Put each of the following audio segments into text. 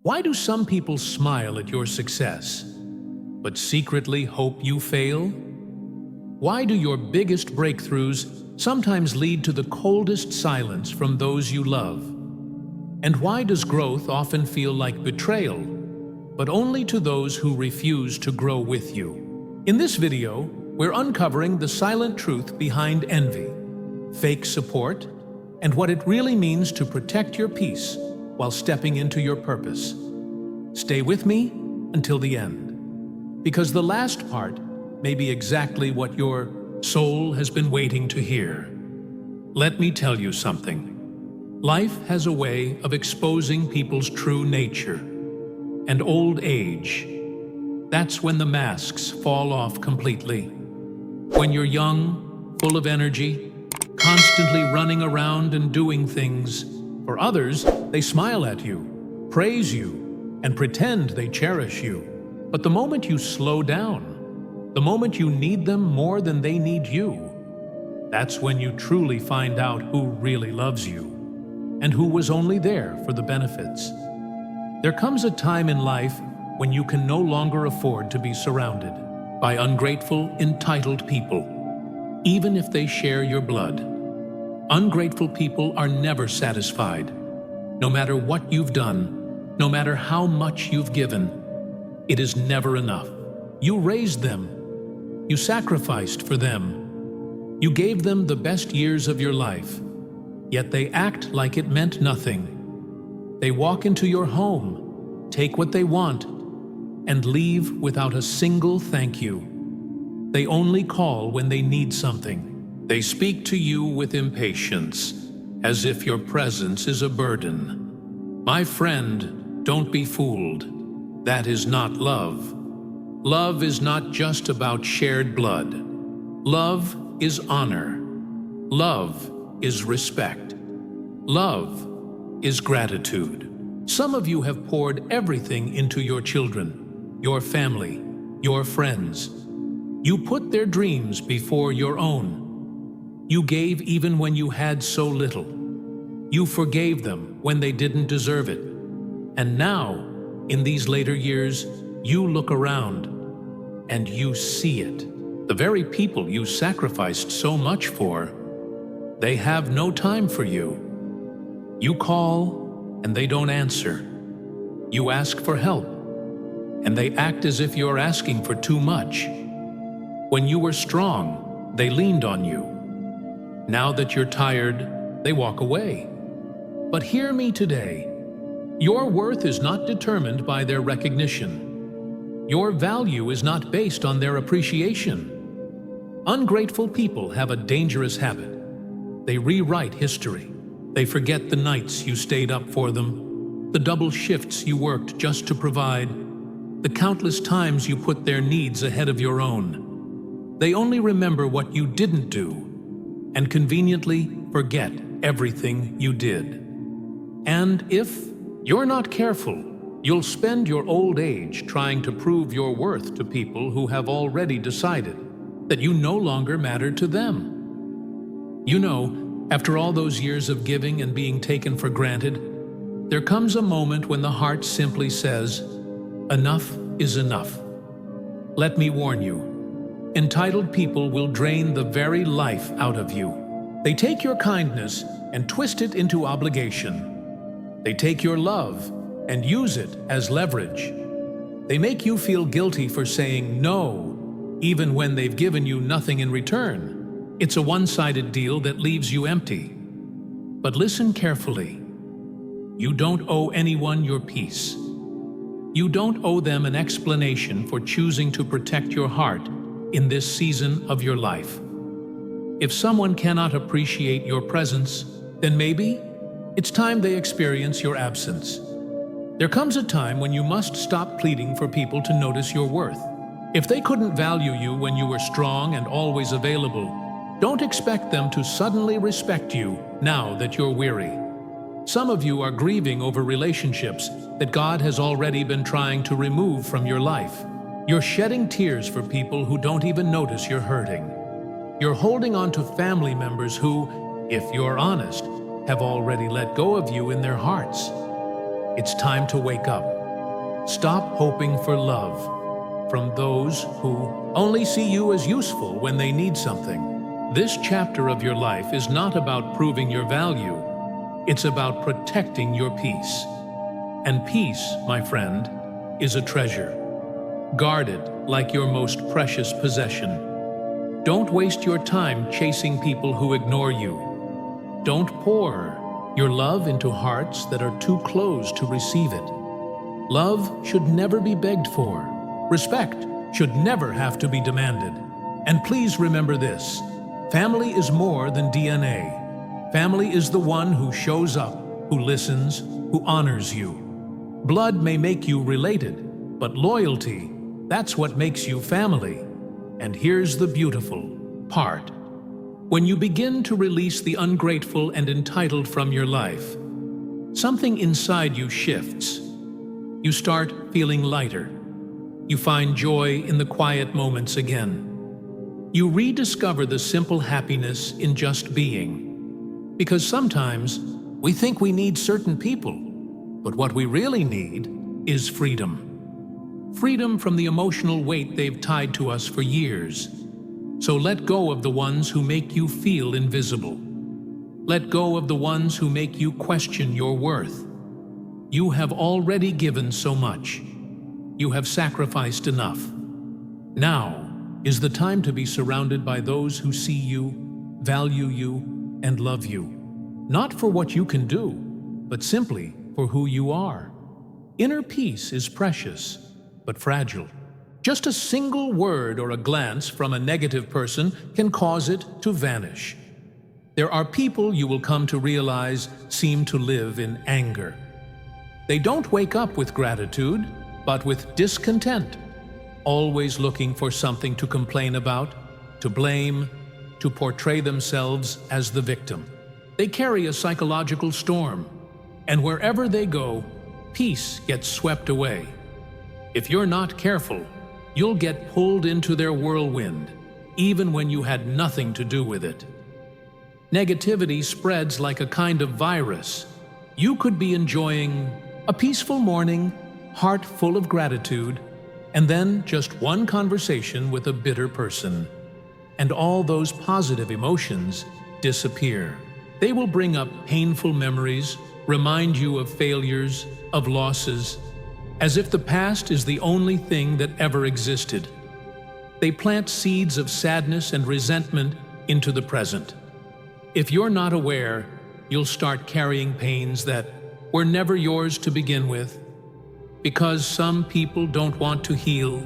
Why do some people smile at your success, but secretly hope you fail? Why do your biggest breakthroughs sometimes lead to the coldest silence from those you love? And why does growth often feel like betrayal, but only to those who refuse to grow with you? In this video, we're uncovering the silent truth behind envy, fake support, and what it really means to protect your peace while stepping into your purpose. Stay with me until the end, because the last part may be exactly what your soul has been waiting to hear. Let me tell you something. Life has a way of exposing people's true nature. And old age, that's when the masks fall off completely. When you're young, full of energy, constantly running around and doing things, for others, they smile at you, praise you, and pretend they cherish you. But the moment you slow down, the moment you need them more than they need you, that's when you truly find out who really loves you and who was only there for the benefits. There comes a time in life when you can no longer afford to be surrounded by ungrateful, entitled people, even if they share your blood. Ungrateful people are never satisfied. No matter what you've done, no matter how much you've given, it is never enough. You raised them. You sacrificed for them. You gave them the best years of your life, yet they act like it meant nothing. They walk into your home, take what they want, and leave without a single thank you. They only call when they need something. They speak to you with impatience, as if your presence is a burden. My friend, don't be fooled. That is not love. Love is not just about shared blood. Love is honor. Love is respect. Love is gratitude. Some of you have poured everything into your children, your family, your friends. You put their dreams before your own. You gave even when you had so little. You forgave them when they didn't deserve it. And now, in these later years, you look around and you see it. The very people you sacrificed so much for, they have no time for you. You call and they don't answer. You ask for help and they act as if you're asking for too much. When you were strong, they leaned on you. Now that you're tired, they walk away. But hear me today. Your worth is not determined by their recognition. Your value is not based on their appreciation. Ungrateful people have a dangerous habit. They rewrite history. They forget the nights you stayed up for them, the double shifts you worked just to provide, the countless times you put their needs ahead of your own. They only remember what you didn't do and conveniently forget everything you did. And if you're not careful, you'll spend your old age trying to prove your worth to people who have already decided that you no longer matter to them. You know, after all those years of giving and being taken for granted, there comes a moment when the heart simply says, enough is enough. Let me warn you. Entitled people will drain the very life out of you. They take your kindness and twist it into obligation. They take your love and use it as leverage. They make you feel guilty for saying no, even when they've given you nothing in return. It's a one-sided deal that leaves you empty. But listen carefully. You don't owe anyone your peace. You don't owe them an explanation for choosing to protect your heart in this season of your life. If someone cannot appreciate your presence, then maybe it's time they experience your absence. There comes a time when you must stop pleading for people to notice your worth. If they couldn't value you when you were strong and always available, don't expect them to suddenly respect you now that you're weary. Some of you are grieving over relationships that God has already been trying to remove from your life. You're shedding tears for people who don't even notice you're hurting. You're holding on to family members who, if you're honest, have already let go of you in their hearts. It's time to wake up. Stop hoping for love from those who only see you as useful when they need something. This chapter of your life is not about proving your value. It's about protecting your peace. And peace, my friend, is a treasure. Guard it like your most precious possession. Don't waste your time chasing people who ignore you. Don't pour your love into hearts that are too closed to receive it. Love should never be begged for. Respect should never have to be demanded. And please remember this: family is more than DNA. Family is the one who shows up, who listens, who honors you. Blood may make you related, but loyalty, that's what makes you family. And here's the beautiful part. When you begin to release the ungrateful and entitled from your life, something inside you shifts. You start feeling lighter. You find joy in the quiet moments again. You rediscover the simple happiness in just being. Because sometimes we think we need certain people, but what we really need is freedom. Freedom from the emotional weight they've tied to us for years. So let go of the ones who make you feel invisible. Let go of the ones who make you question your worth. You have already given so much. You have sacrificed enough. Now is the time to be surrounded by those who see you, value you, and love you. Not for what you can do, but simply for who you are. Inner peace is precious, but fragile. Just a single word or a glance from a negative person can cause it to vanish. There are people you will come to realize seem to live in anger. They don't wake up with gratitude, but with discontent, always looking for something to complain about, to blame, to portray themselves as the victim. They carry a psychological storm, and wherever they go, peace gets swept away. If you're not careful, you'll get pulled into their whirlwind, even when you had nothing to do with it. Negativity spreads like a kind of virus. You could be enjoying a peaceful morning, heart full of gratitude, and then just one conversation with a bitter person, and all those positive emotions disappear. They will bring up painful memories, remind you of failures, of losses, as if the past is the only thing that ever existed. They plant seeds of sadness and resentment into the present. If you're not aware, you'll start carrying pains that were never yours to begin with. Because some people don't want to heal,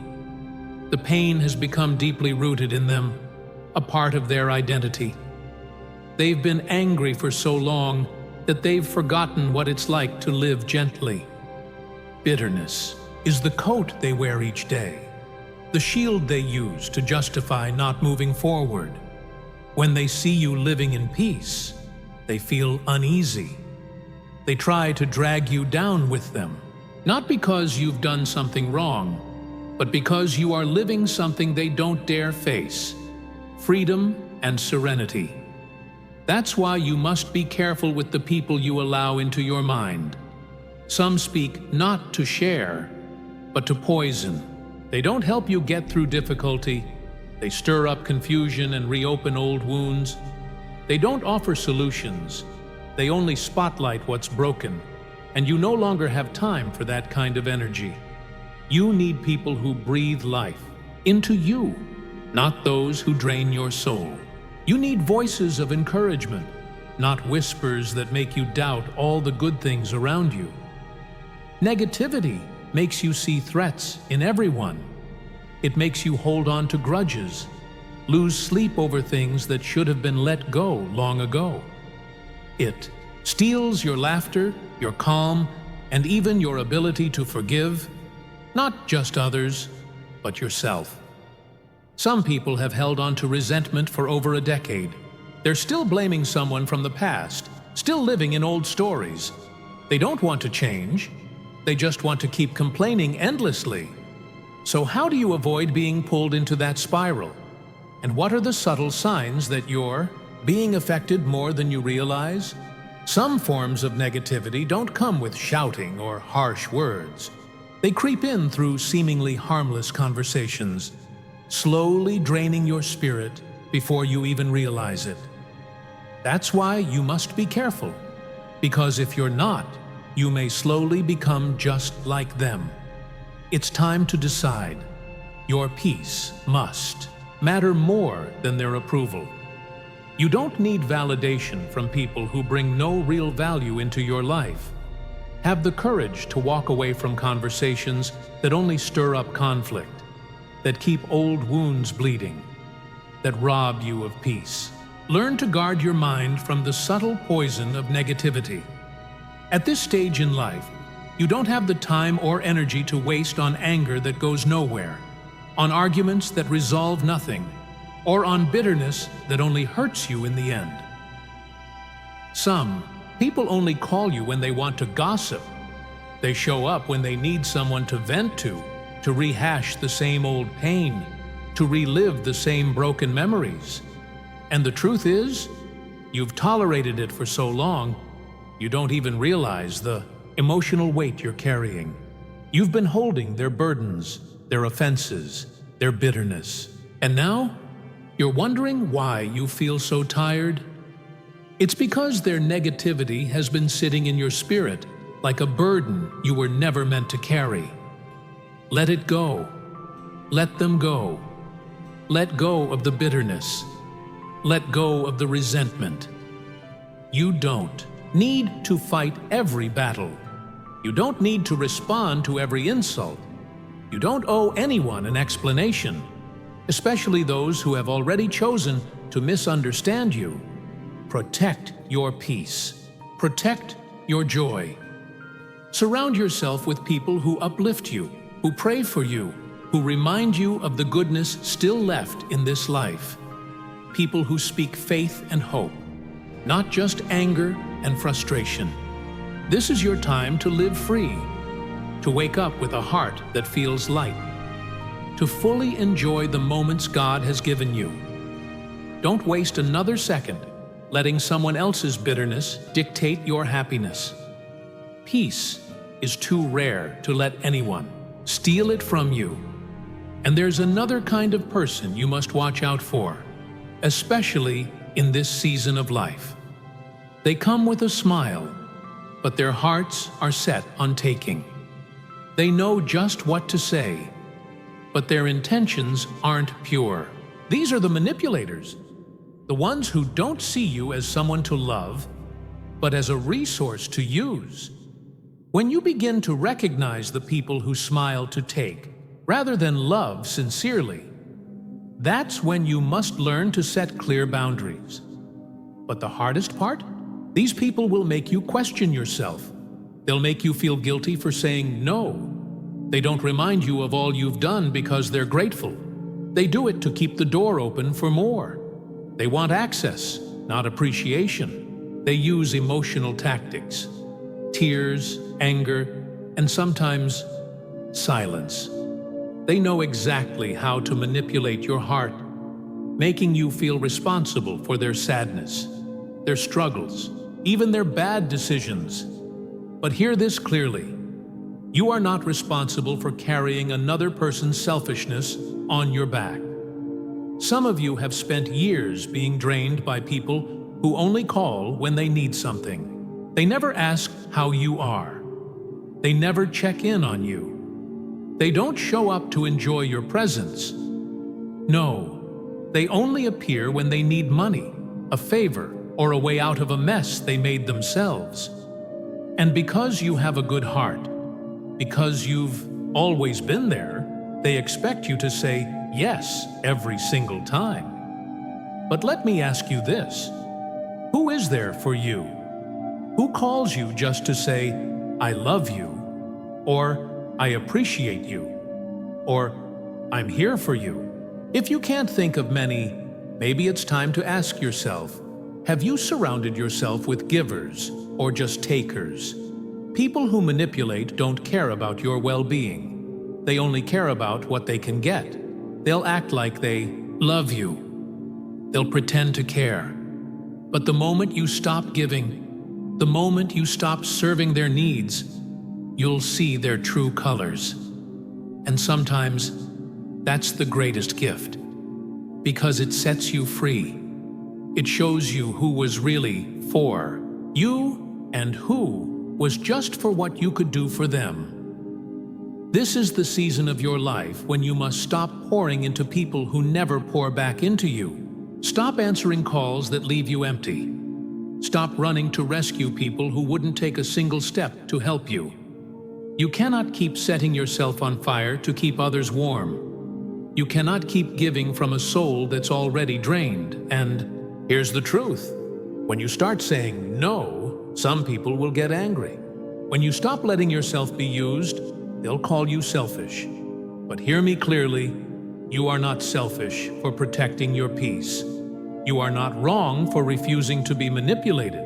the pain has become deeply rooted in them, a part of their identity. They've been angry for so long that they've forgotten what it's like to live gently. Bitterness is the coat they wear each day, the shield they use to justify not moving forward. When they see you living in peace, they feel uneasy. They try to drag you down with them. Not because you've done something wrong, but because you are living something they don't dare face: freedom and serenity. That's why you must be careful with the people you allow into your mind. Some speak not to share, but to poison. They don't help you get through difficulty. They stir up confusion and reopen old wounds. They don't offer solutions. They only spotlight what's broken. And you no longer have time for that kind of energy. You need people who breathe life into you, not those who drain your soul. You need voices of encouragement, not whispers that make you doubt all the good things around you. Negativity makes you see threats in everyone. It makes you hold on to grudges, lose sleep over things that should have been let go long ago. It steals your laughter, your calm, and even your ability to forgive, not just others, but yourself. Some people have held on to resentment for over a decade. They're still blaming someone from the past, still living in old stories. They don't want to change. They just want to keep complaining endlessly. So how do you avoid being pulled into that spiral? And what are the subtle signs that you're being affected more than you realize? Some forms of negativity don't come with shouting or harsh words. They creep in through seemingly harmless conversations, slowly draining your spirit before you even realize it. That's why you must be careful, because if you're not, you may slowly become just like them. It's time to decide. Your peace must matter more than their approval. You don't need validation from people who bring no real value into your life. Have the courage to walk away from conversations that only stir up conflict, that keep old wounds bleeding, that rob you of peace. Learn to guard your mind from the subtle poison of negativity. At this stage in life, you don't have the time or energy to waste on anger that goes nowhere, on arguments that resolve nothing, or on bitterness that only hurts you in the end. Some people only call you when they want to gossip. They show up when they need someone to vent to rehash the same old pain, to relive the same broken memories. And the truth is, you've tolerated it for so long, you don't even realize the emotional weight you're carrying. You've been holding their burdens, their offenses, their bitterness. And now, you're wondering why you feel so tired? It's because their negativity has been sitting in your spirit like a burden you were never meant to carry. Let it go. Let them go. Let go of the bitterness. Let go of the resentment. You don't need to fight every battle. You don't need to respond to every insult. You don't owe anyone an explanation, especially those who have already chosen to misunderstand you. Protect your peace. Protect your joy. Surround yourself with people who uplift you, who pray for you, who remind you of the goodness still left in this life. People who speak faith and hope, not just anger and frustration. This is your time to live free, to wake up with a heart that feels light, to fully enjoy the moments God has given you. Don't waste another second letting someone else's bitterness dictate your happiness. Peace is too rare to let anyone steal it from you. And there's another kind of person you must watch out for, especially in this season of life. They come with a smile, but their hearts are set on taking. They know just what to say, but their intentions aren't pure. These are the manipulators, the ones who don't see you as someone to love, but as a resource to use. When you begin to recognize the people who smile to take, rather than love sincerely, that's when you must learn to set clear boundaries. But the hardest part? These people will make you question yourself. They'll make you feel guilty for saying no. They don't remind you of all you've done because they're grateful. They do it to keep the door open for more. They want access, not appreciation. They use emotional tactics, tears, anger, and sometimes silence. They know exactly how to manipulate your heart, making you feel responsible for their sadness, their struggles, even their bad decisions. But hear this clearly. You are not responsible for carrying another person's selfishness on your back. Some of you have spent years being drained by people who only call when they need something. They never ask how you are. They never check in on you. They don't show up to enjoy your presence. No, they only appear when they need money, a favor, or a way out of a mess they made themselves. And because you have a good heart, because you've always been there, they expect you to say yes every single time. But let me ask you this. Who is there for you? Who calls you just to say, I love you, or I appreciate you, or I'm here for you? If you can't think of many, maybe it's time to ask yourself, have you surrounded yourself with givers or just takers? People who manipulate don't care about your well-being. They only care about what they can get. They'll act like they love you. They'll pretend to care. But the moment you stop giving, The moment you stop serving their needs, you'll see their true colors. And sometimes, that's the greatest gift, because it sets you free. It shows you who was really for you and who was just for what you could do for them. This is the season of your life when you must stop pouring into people who never pour back into you. Stop answering calls that leave you empty. Stop running to rescue people who wouldn't take a single step to help you. You cannot keep setting yourself on fire to keep others warm. You cannot keep giving from a soul that's already drained. And here's the truth. When you start saying no, some people will get angry. When you stop letting yourself be used, they'll call you selfish. But hear me clearly, you are not selfish for protecting your peace. You are not wrong for refusing to be manipulated.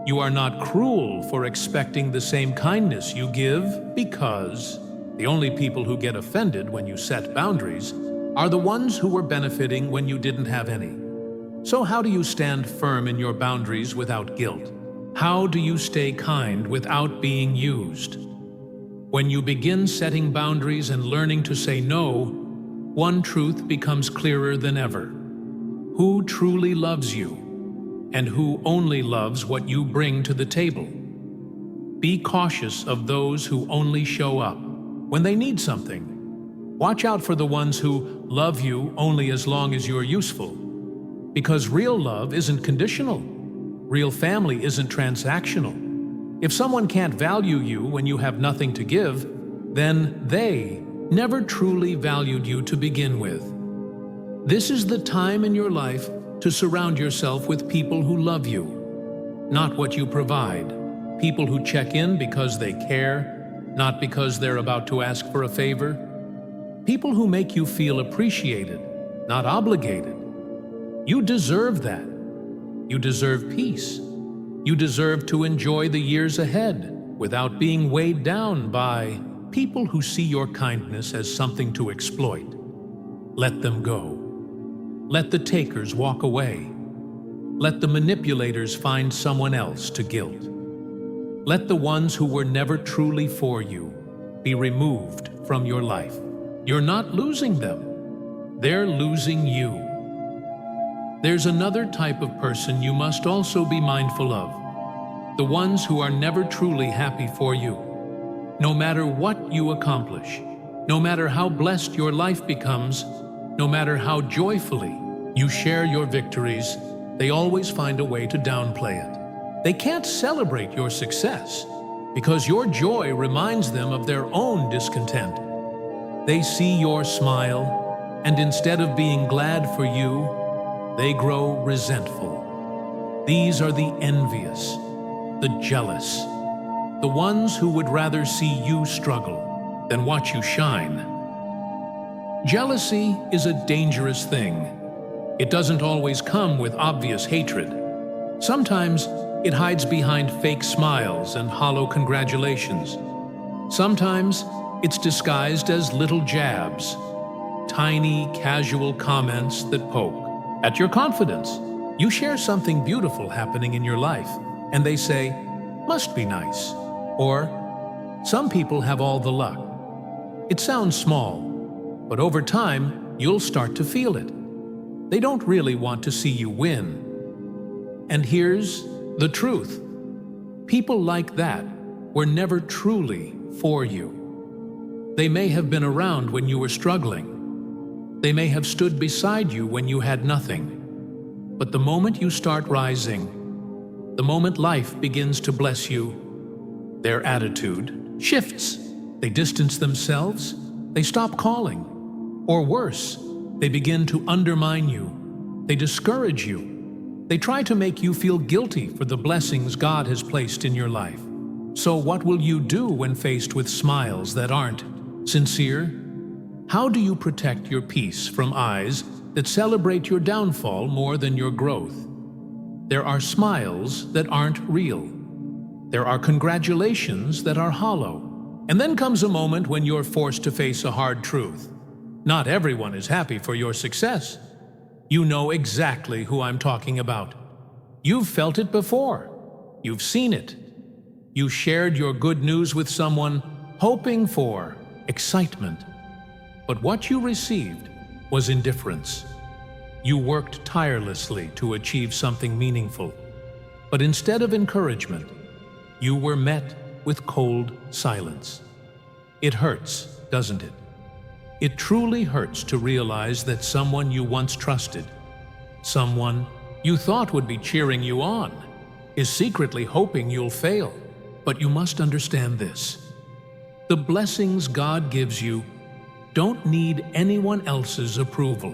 You are not cruel for expecting the same kindness you give, because the only people who get offended when you set boundaries are the ones who were benefiting when you didn't have any. So how do you stand firm in your boundaries without guilt? How do you stay kind without being used? When you begin setting boundaries and learning to say no, one truth becomes clearer than ever. Who truly loves you, and who only loves what you bring to the table. Be cautious of those who only show up when they need something. Watch out for the ones who love you only as long as you're useful. Because real love isn't conditional. Real family isn't transactional. If someone can't value you when you have nothing to give, then they never truly valued you to begin with. This is the time in your life to surround yourself with people who love you, not what you provide. People who check in because they care, not because they're about to ask for a favor. People who make you feel appreciated, not obligated. You deserve that. You deserve peace. You deserve to enjoy the years ahead without being weighed down by people who see your kindness as something to exploit. Let them go. Let the takers walk away. Let the manipulators find someone else to guilt. Let the ones who were never truly for you be removed from your life. You're not losing them. They're losing you. There's another type of person you must also be mindful of. The ones who are never truly happy for you. No matter what you accomplish, no matter how blessed your life becomes, no matter how joyfully you share your victories, they always find a way to downplay it. They can't celebrate your success because your joy reminds them of their own discontent. They see your smile, and instead of being glad for you, they grow resentful. These are the envious, the jealous, the ones who would rather see you struggle than watch you shine. Jealousy is a dangerous thing. It doesn't always come with obvious hatred. Sometimes it hides behind fake smiles and hollow congratulations. Sometimes it's disguised as little jabs, tiny, casual comments that poke at your confidence. You share something beautiful happening in your life, and they say, "Must be nice," or "Some people have all the luck." It sounds small, but over time, you'll start to feel it. They don't really want to see you win. And here's the truth. People like that were never truly for you. They may have been around when you were struggling. They may have stood beside you when you had nothing. But the moment you start rising, the moment life begins to bless you, their attitude shifts. They distance themselves. They stop calling. Or worse, they begin to undermine you. They discourage you. They try to make you feel guilty for the blessings God has placed in your life. So what will you do when faced with smiles that aren't sincere? How do you protect your peace from eyes that celebrate your downfall more than your growth? There are smiles that aren't real. There are congratulations that are hollow. And then comes a moment when you're forced to face a hard truth. Not everyone is happy for your success. You know exactly who I'm talking about. You've felt it before. You've seen it. You shared your good news with someone, hoping for excitement. But what you received was indifference. You worked tirelessly to achieve something meaningful. But instead of encouragement, you were met with cold silence. It hurts, doesn't it? It truly hurts to realize that someone you once trusted, someone you thought would be cheering you on, is secretly hoping you'll fail. But you must understand this. The blessings God gives you don't need anyone else's approval.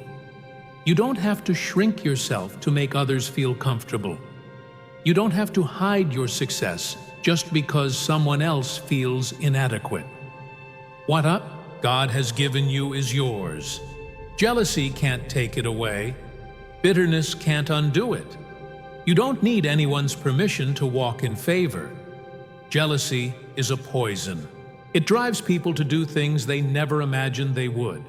You don't have to shrink yourself to make others feel comfortable. You don't have to hide your success just because someone else feels inadequate. What God has given you is yours. Jealousy can't take it away. Bitterness can't undo it. You don't need anyone's permission to walk in favor. Jealousy is a poison. It drives people to do things they never imagined they would.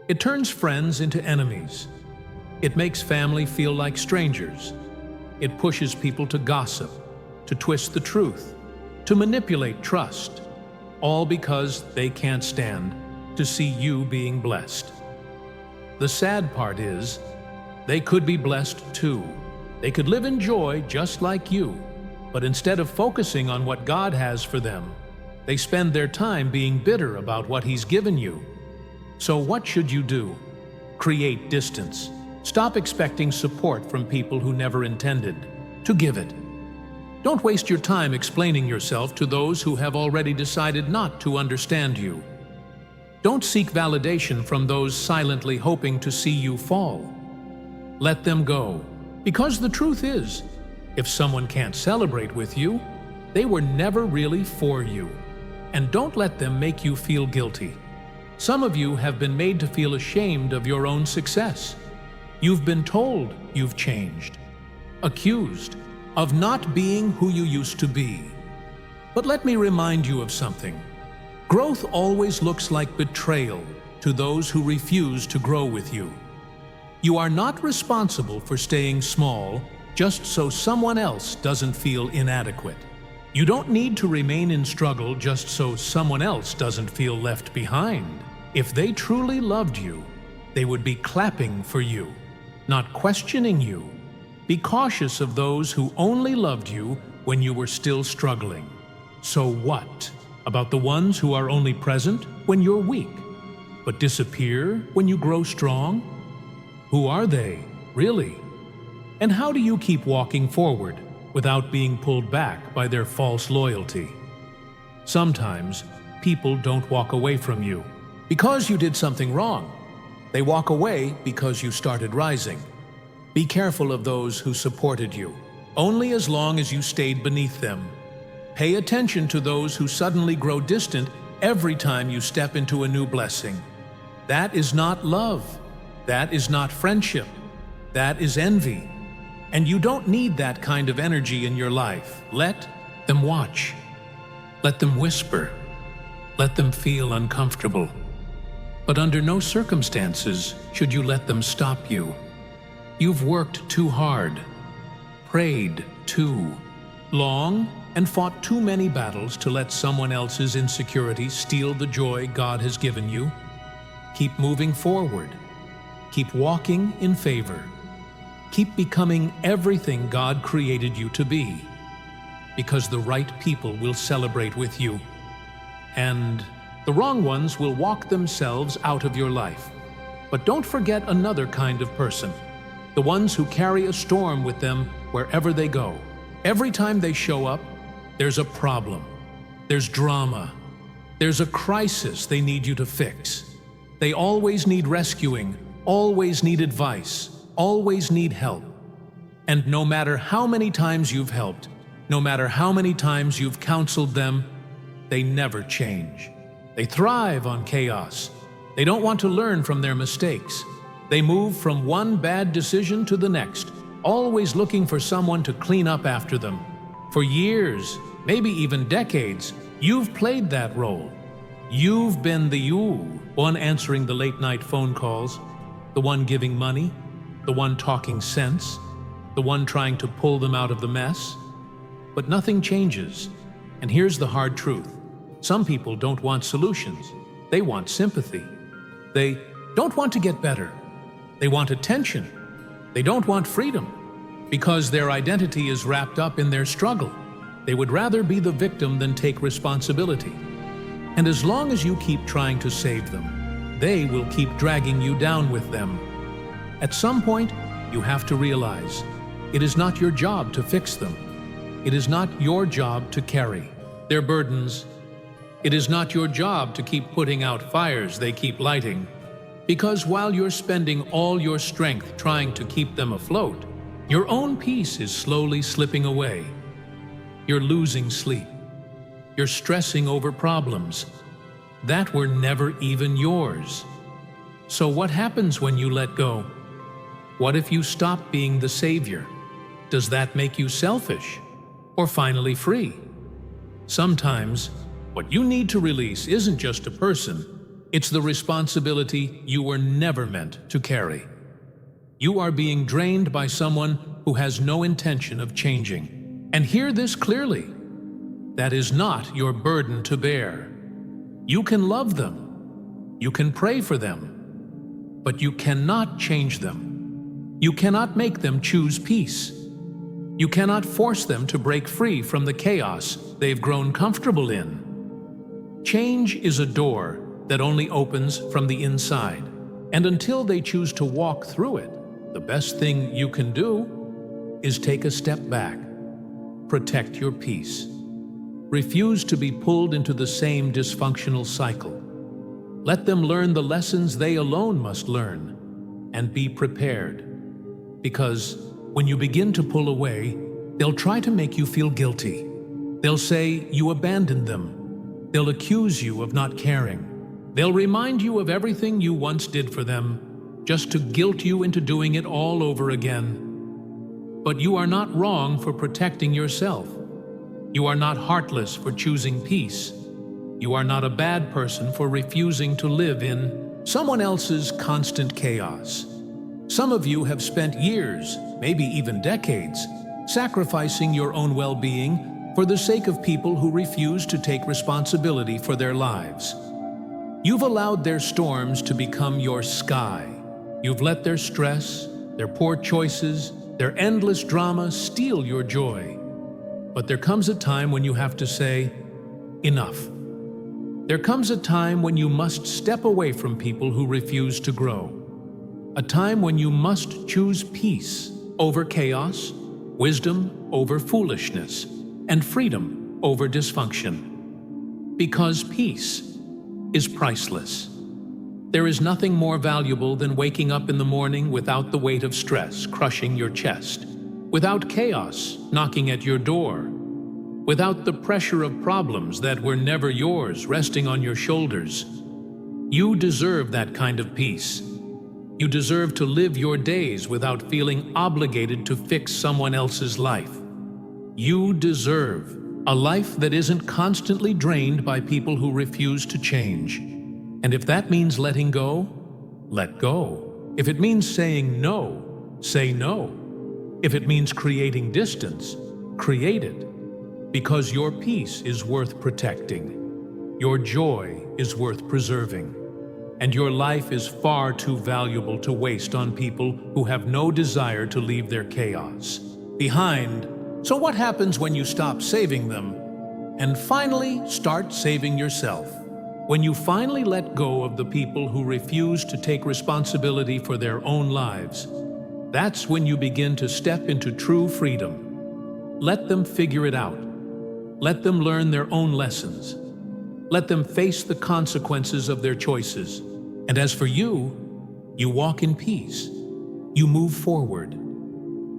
It turns friends into enemies. It makes family feel like strangers. It pushes people to gossip, to twist the truth, to manipulate trust, all because they can't stand to see you being blessed. The sad part is, they could be blessed too. They could live in joy just like you, but instead of focusing on what God has for them, they spend their time being bitter about what He's given you. So what should you do? Create distance. Stop expecting support from people who never intended to give it. Don't waste your time explaining yourself to those who have already decided not to understand you. Don't seek validation from those silently hoping to see you fall. Let them go. Because the truth is, if someone can't celebrate with you, they were never really for you. And don't let them make you feel guilty. Some of you have been made to feel ashamed of your own success. You've been told you've changed, accused of not being who you used to be. But let me remind you of something. Growth always looks like betrayal to those who refuse to grow with you. You are not responsible for staying small just so someone else doesn't feel inadequate. You don't need to remain in struggle just so someone else doesn't feel left behind. If they truly loved you, they would be clapping for you, not questioning you. Be cautious of those who only loved you when you were still struggling. So what about the ones who are only present when you're weak, but disappear when you grow strong? Who are they, really? And how do you keep walking forward without being pulled back by their false loyalty? Sometimes people don't walk away from you because you did something wrong. They walk away because you started rising. Be careful of those who supported you, only as long as you stayed beneath them. Pay attention to those who suddenly grow distant every time you step into a new blessing. That is not love. That is not friendship. That is envy. And you don't need that kind of energy in your life. Let them watch. Let them whisper. Let them feel uncomfortable. But under no circumstances should you let them stop you. You've worked too hard, prayed too long, and fought too many battles to let someone else's insecurity steal the joy God has given you. Keep moving forward. Keep walking in favor. Keep becoming everything God created you to be, because the right people will celebrate with you, and the wrong ones will walk themselves out of your life. But don't forget another kind of person, the ones who carry a storm with them wherever they go. Every time they show up, there's a problem, there's drama, there's a crisis they need you to fix. They always need rescuing, always need advice, always need help. And no matter how many times you've helped, no matter how many times you've counseled them, they never change. They thrive on chaos. They don't want to learn from their mistakes. They move from one bad decision to the next, always looking for someone to clean up after them. For years, maybe even decades, you've played that role. You've been the one answering the late-night phone calls, the one giving money, the one talking sense, the one trying to pull them out of the mess. but nothing changes. And here's the hard truth. Some people don't want solutions. They want sympathy. They don't want to get better. They want attention. They don't want freedom. Because their identity is wrapped up in their struggle. They would rather be the victim than take responsibility. And as long as you keep trying to save them, they will keep dragging you down with them. At some point, you have to realize it is not your job to fix them. It is not your job to carry their burdens. It is not your job to keep putting out fires they keep lighting. Because while you're spending all your strength trying to keep them afloat, your own peace is slowly slipping away. You're losing sleep. You're stressing over problems that were never even yours. So what happens when you let go? What if you stop being the savior? Does that make you selfish or finally free? Sometimes, what you need to release isn't just a person, it's the responsibility you were never meant to carry. You are being drained by someone who has no intention of changing. And hear this clearly. That is not your burden to bear. You can love them. You can pray for them. But you cannot change them. You cannot make them choose peace. You cannot force them to break free from the chaos they've grown comfortable in. Change is a door that only opens from the inside. And until they choose to walk through it, the best thing you can do is take a step back. Protect your peace. Refuse to be pulled into the same dysfunctional cycle. Let them learn the lessons they alone must learn, and be prepared. Because when you begin to pull away, they'll try to make you feel guilty. They'll say you abandoned them. They'll accuse you of not caring. They'll remind you of everything you once did for them, just to guilt you into doing it all over again. But you are not wrong for protecting yourself. You are not heartless for choosing peace. You are not a bad person for refusing to live in someone else's constant chaos. Some of you have spent years, maybe even decades, sacrificing your own well-being for the sake of people who refuse to take responsibility for their lives. You've allowed their storms to become your sky. You've let their stress, their poor choices, their endless drama steal your joy. But there comes a time when you have to say, enough. There comes a time when you must step away from people who refuse to grow. A time when you must choose peace over chaos, wisdom over foolishness, and freedom over dysfunction. Because peace is priceless. There is nothing more valuable than waking up in the morning without the weight of stress crushing your chest, without chaos knocking at your door, without the pressure of problems that were never yours resting on your shoulders. You deserve that kind of peace. You deserve to live your days without feeling obligated to fix someone else's life. You deserve a life that isn't constantly drained by people who refuse to change. And if that means letting go, let go. If it means saying no, say no. If it means creating distance, create it. Because your peace is worth protecting. Your joy is worth preserving. And your life is far too valuable to waste on people who have no desire to leave their chaos behind. So what happens when you stop saving them and finally start saving yourself? When you finally let go of the people who refuse to take responsibility for their own lives, that's when you begin to step into true freedom. Let them figure it out. Let them learn their own lessons. Let them face the consequences of their choices. And as for you, you walk in peace. You move forward.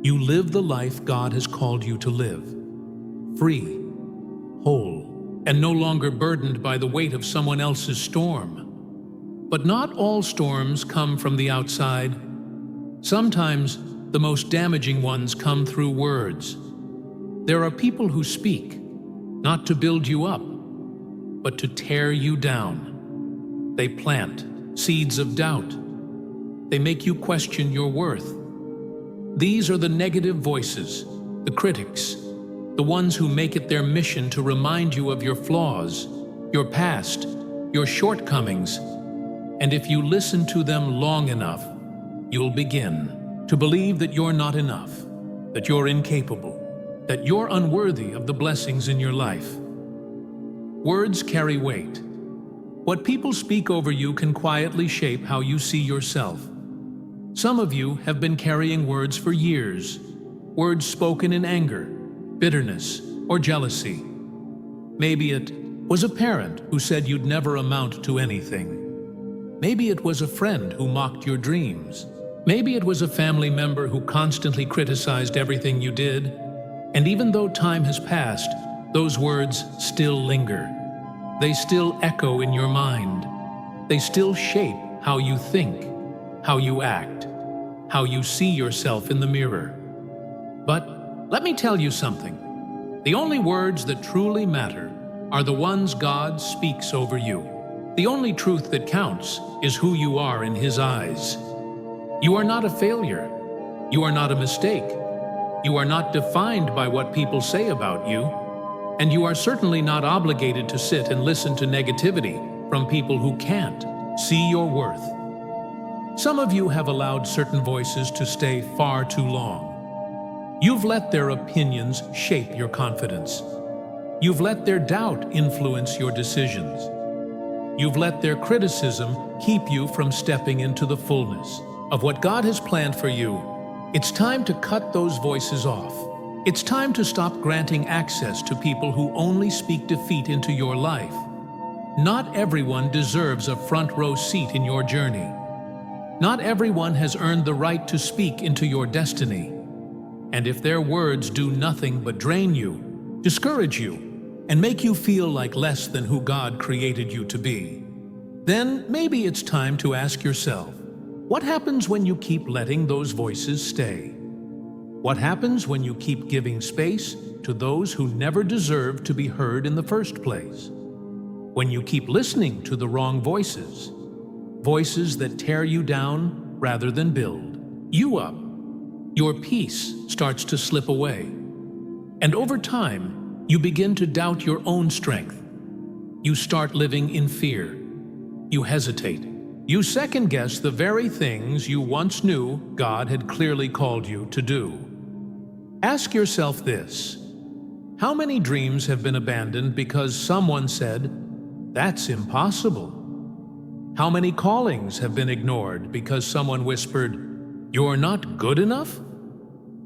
You live the life God has called you to live. Free, whole, and no longer burdened by the weight of someone else's storm. But not all storms come from the outside. Sometimes the most damaging ones come through words. There are people who speak, not to build you up, but to tear you down. They plant seeds of doubt. They make you question your worth. These are the negative voices, the critics, the ones who make it their mission to remind you of your flaws, your past, your shortcomings. And if you listen to them long enough, you'll begin to believe that you're not enough, that you're incapable, that you're unworthy of the blessings in your life. Words carry weight. What people speak over you can quietly shape how you see yourself. Some of you have been carrying words for years, words spoken in anger, bitterness, or jealousy. Maybe it was a parent who said you'd never amount to anything. Maybe it was a friend who mocked your dreams. Maybe it was a family member who constantly criticized everything you did. And even though time has passed, those words still linger. They still echo in your mind. They still shape how you think, how you act, how you see yourself in the mirror. But let me tell you something. The only words that truly matter are the ones God speaks over you. The only truth that counts is who you are in His eyes. You are not a failure. You are not a mistake. You are not defined by what people say about you. And you are certainly not obligated to sit and listen to negativity from people who can't see your worth. Some of you have allowed certain voices to stay far too long. You've let their opinions shape your confidence. You've let their doubt influence your decisions. You've let their criticism keep you from stepping into the fullness of what God has planned for you. It's time to cut those voices off. It's time to stop granting access to people who only speak defeat into your life. Not everyone deserves a front row seat in your journey. Not everyone has earned the right to speak into your destiny. And if their words do nothing but drain you, discourage you, and make you feel like less than who God created you to be, then maybe it's time to ask yourself, what happens when you keep letting those voices stay? What happens when you keep giving space to those who never deserve to be heard in the first place? When you keep listening to the wrong voices, voices that tear you down rather than build you up, your peace starts to slip away. And over time, you begin to doubt your own strength. You start living in fear. You hesitate. You second-guess the very things you once knew God had clearly called you to do. Ask yourself this: how many dreams have been abandoned because someone said, "That's impossible"? How many callings have been ignored because someone whispered, "You're not good enough"?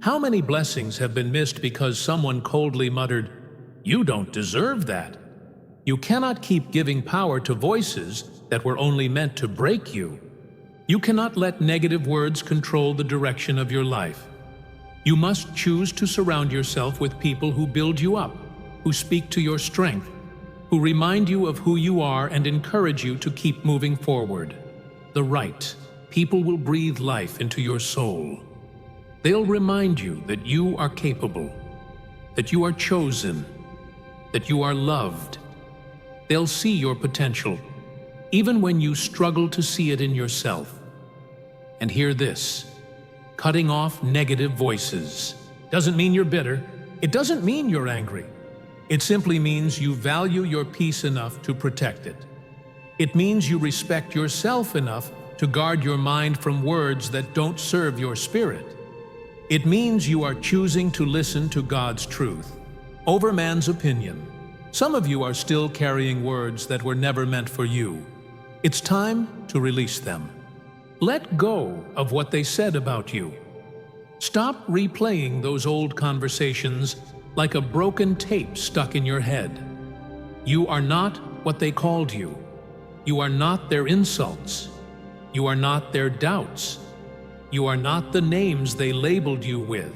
How many blessings have been missed because someone coldly muttered, "You don't deserve that"? You cannot keep giving power to voices that were only meant to break you. You cannot let negative words control the direction of your life. You must choose to surround yourself with people who build you up, who speak to your strength, who remind you of who you are and encourage you to keep moving forward. The right people will breathe life into your soul. They'll remind you that you are capable, that you are chosen, that you are loved. They'll see your potential, even when you struggle to see it in yourself. And hear this: cutting off negative voices doesn't mean you're bitter. It doesn't mean you're angry. It simply means you value your peace enough to protect it. It means you respect yourself enough to guard your mind from words that don't serve your spirit. It means you are choosing to listen to God's truth over man's opinion. Some of you are still carrying words that were never meant for you. It's time to release them. Let go of what they said about you. Stop replaying those old conversations like a broken tape stuck in your head. You are not what they called you. You are not their insults. You are not their doubts. You are not the names they labeled you with.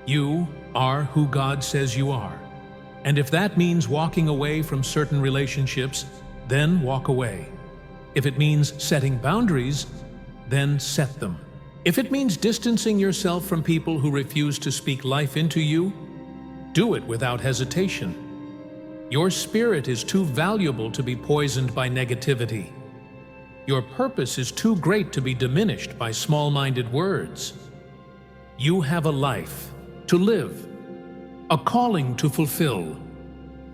You are who God says you are. And if that means walking away from certain relationships, then walk away. If it means setting boundaries, then set them. If it means distancing yourself from people who refuse to speak life into you, do it without hesitation. Your spirit is too valuable to be poisoned by negativity. Your purpose is too great to be diminished by small-minded words. You have a life to live, a calling to fulfill,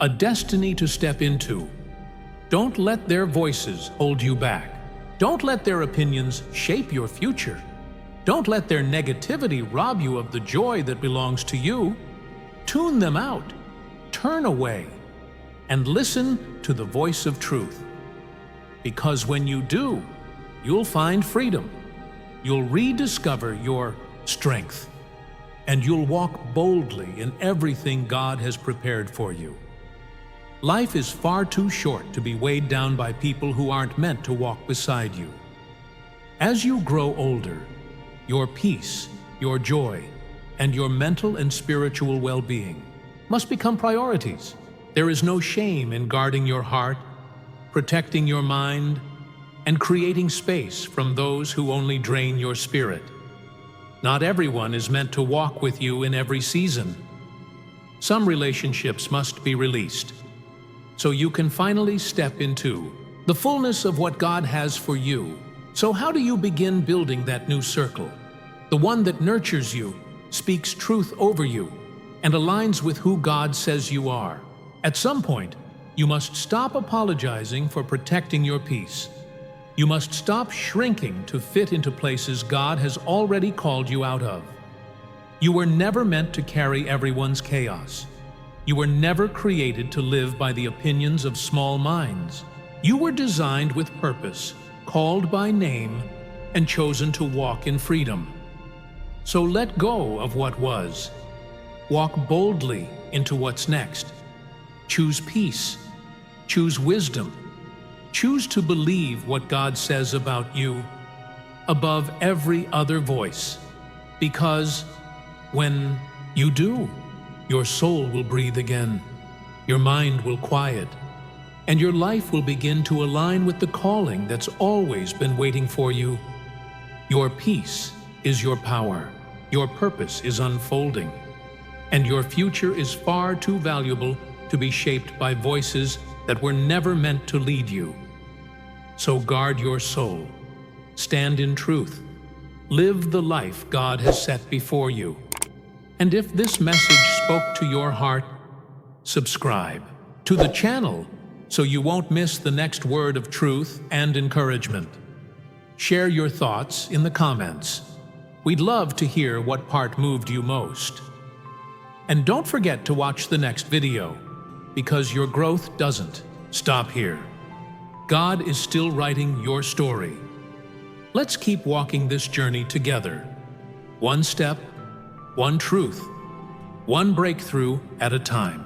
a destiny to step into. Don't let their voices hold you back. Don't let their opinions shape your future. Don't let their negativity rob you of the joy that belongs to you. Tune them out, turn away, and listen to the voice of truth. Because when you do, you'll find freedom. You'll rediscover your strength, and you'll walk boldly in everything God has prepared for you. Life is far too short to be weighed down by people who aren't meant to walk beside you. As you grow older, your peace, your joy, and your mental and spiritual well-being must become priorities. There is no shame in guarding your heart, protecting your mind, and creating space from those who only drain your spirit. Not everyone is meant to walk with you in every season. Some relationships must be released, so you can finally step into the fullness of what God has for you. So how do you begin building that new circle? The one that nurtures you, speaks truth over you, and aligns with who God says you are. At some point, you must stop apologizing for protecting your peace. You must stop shrinking to fit into places God has already called you out of. You were never meant to carry everyone's chaos. You were never created to live by the opinions of small minds. You were designed with purpose, called by name, and chosen to walk in freedom. So let go of what was. Walk boldly into what's next. Choose peace. Choose wisdom. Choose to believe what God says about you above every other voice. Because when you do, your soul will breathe again, your mind will quiet, and your life will begin to align with the calling that's always been waiting for you. Your peace is your power, your purpose is unfolding, and your future is far too valuable to be shaped by voices that were never meant to lead you. So guard your soul, stand in truth, live the life God has set before you. And if this message spoke to your heart, subscribe to the channel so you won't miss the next word of truth and encouragement. Share your thoughts in the comments. We'd love to hear what part moved you most. And don't forget to watch the next video, because your growth doesn't stop here. God is still writing your story. Let's keep walking this journey together. One step, one truth, one breakthrough at a time.